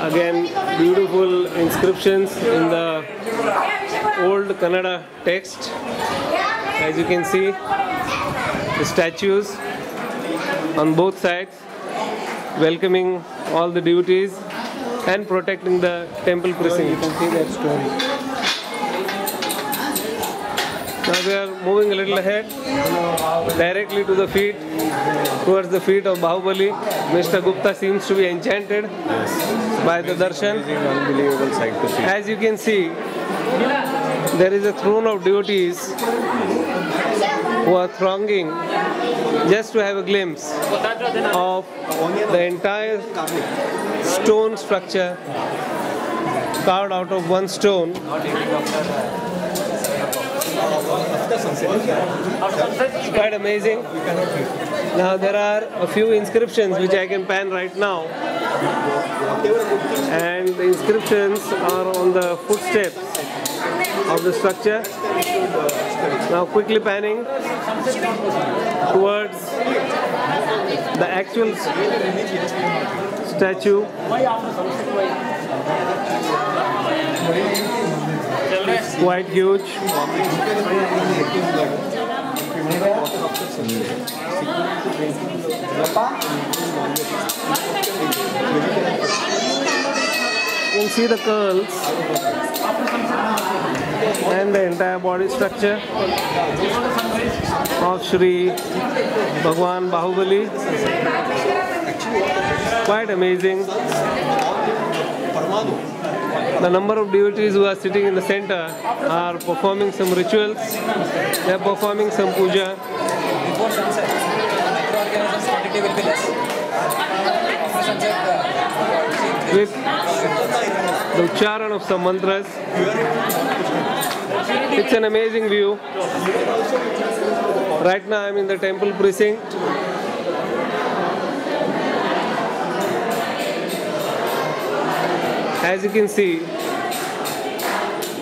Again, beautiful inscriptions in the old Kannada text. As you can see, the statues on both sides welcoming all the devotees and protecting the temple precinct. You can see that stone. Now we are moving a little ahead, directly to the feet, towards the feet of Bahubali. Mr. Gupta seems to be enchanted by the darshan. Unbelievable sight to see. As you can see, there is a throne of devotees who are thronging just to have a glimpse of the entire stone structure carved out of one stone. It's quite amazing. Now there are a few inscriptions which I can pan right now, and the inscriptions are on the footsteps of the structure. Now quickly panning towards the actual statue. Quite huge. You can see the curls and the entire body structure of Shri Bhagwan Bahubali. Quite amazing. The number of devotees who are sitting in the center are performing some rituals. They are performing some puja. Before sunset, microorganisms quantity will be less. After sunset, With the ucharan of some mantras. It's an amazing view. Right now I am in the temple precinct. As you can see,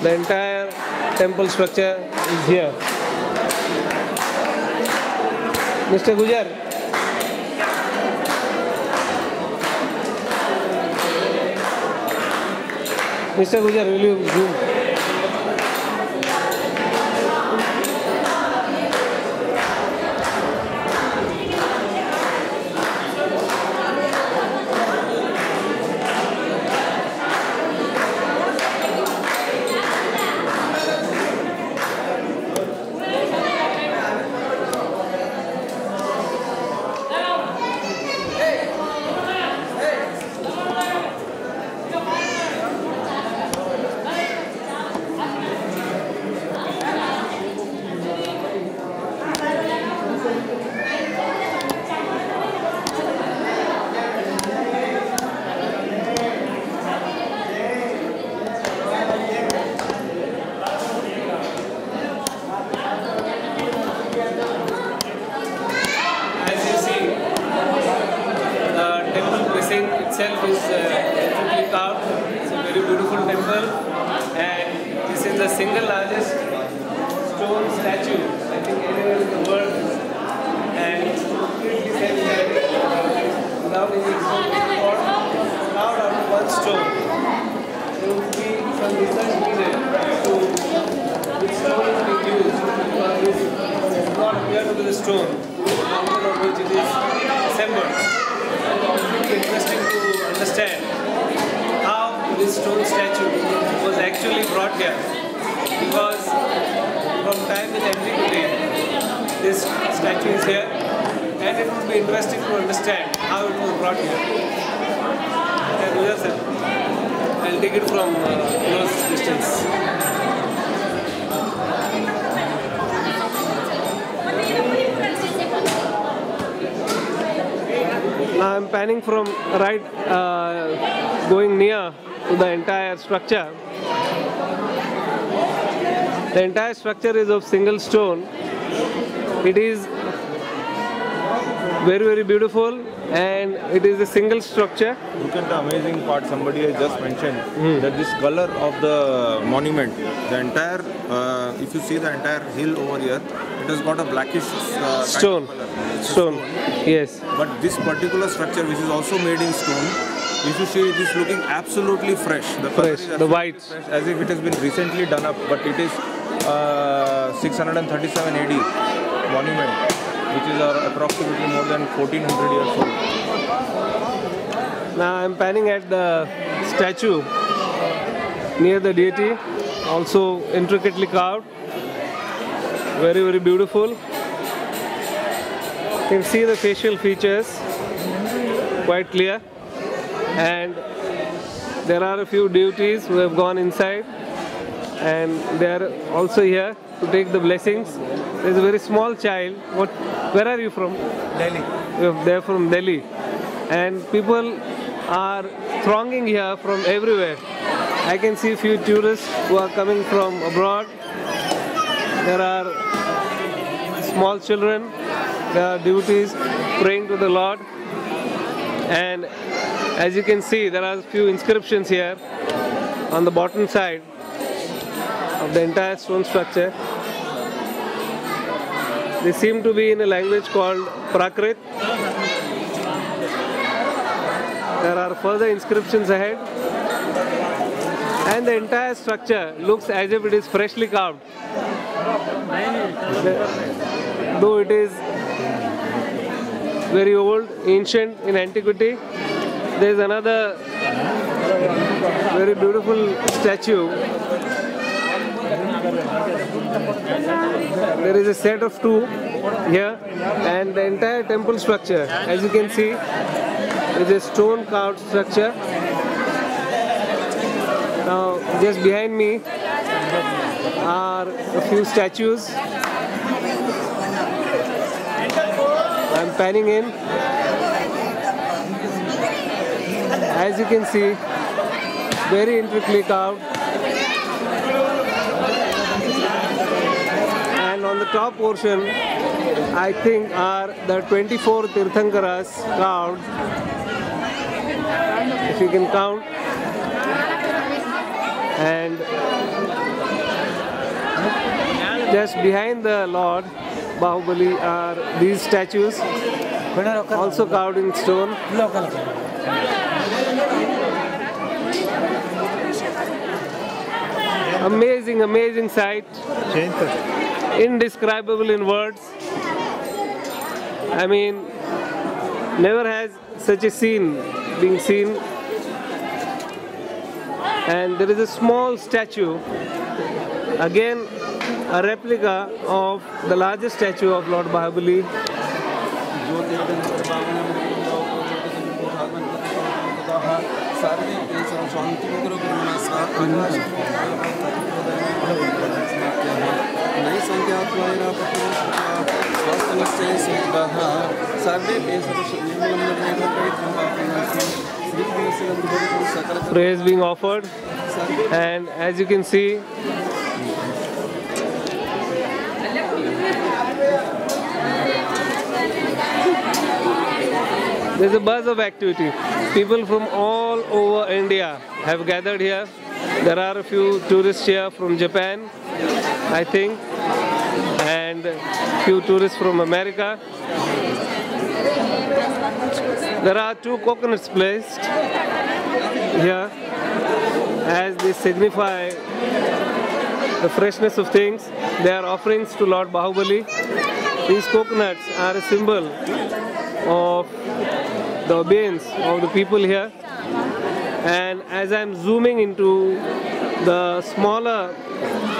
the entire temple structure is here. Mr. Gujar. Mr. Gujar, will you zoom? Itself is beautifully carved. It's a very beautiful temple, and this is the single largest stone statue I think anywhere in the world, and completely semi-carved without any stone support, carved out of one stone. There will be some research needed to which stone is being used, because this does not appear to be the stone on which it is assembled. It's interesting to understand how this stone statue was actually brought here, because from time in antiquity this statue is here, and it would be interesting to understand how it was brought here. I'll take it from close distance. Now I'm panning from right, going near to the entire structure. The entire structure is of single stone. It is very, very beautiful, and it is a single structure. Look at the amazing part somebody has just mentioned, that this color of the monument, the entire, if you see the entire hill over here, it has got a blackish stone. kind of color. Stone, yes. But this particular structure, which is also made in stone, if you see, it is looking absolutely fresh. The color Fresh, is the absolutely white. fresh, as if it has been recently done up, but it is 637 AD monument, which is approximately more than 1400 years old. Now I'm panning at the statue near the deity, also intricately carved, very, very beautiful. You can see the facial features quite clear, and there are a few deities who have gone inside, and they are also here to take the blessings. There's a very small child. Where are you from? Delhi. They're from Delhi, and people are thronging here from everywhere. I can see a few tourists who are coming from abroad. There are small children, there are devotees praying to the Lord, and as you can see, there are a few inscriptions here on the bottom side of the entire stone structure. They seem to be in a language called Prakrit. There are further inscriptions ahead, and the entire structure looks as if it is freshly carved. Though it is very old, ancient in antiquity, there is another very beautiful statue. There is a set of two here, and the entire temple structure, as you can see, is a stone carved structure. Now, just behind me are a few statues. I'm panning in. As you can see, very intricately carved. And on the top portion, I think are the 24 Tirthankaras carved. If you can count. And just behind the Lord Bahubali are these statues, also carved in stone. Amazing, amazing sight. Indescribable in words. I mean, never has such a scene been seen. And there is a small statue, again a replica of the largest statue of Lord Bahubali. Praise being offered, and as you can see, there's a buzz of activity. People from all over India have gathered here. There are a few tourists here from Japan, I think, and a few tourists from America. There are two coconuts placed here as they signify the freshness of things. They are offerings to Lord Bahubali. These coconuts are a symbol of the obedience of the people here. And as I'm zooming into the smaller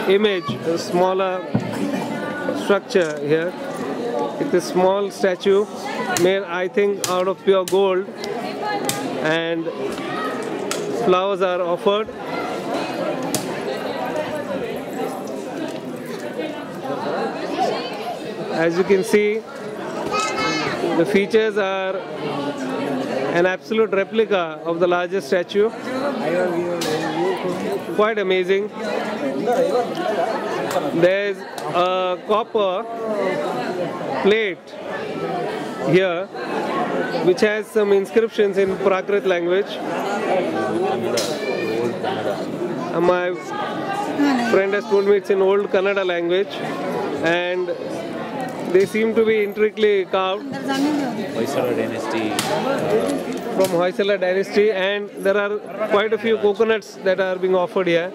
image, the smaller structure here, it's a small statue made, I think, out of pure gold, and flowers are offered. As you can see, the features are an absolute replica of the largest statue. Quite amazing. There's a copper plate here which has some inscriptions in Prakrit language. My friend has told me it's in old Kannada language, and they seem to be intricately carved. Hoysala dynasty from Hoysala dynasty, and there are quite a few coconuts that are being offered here.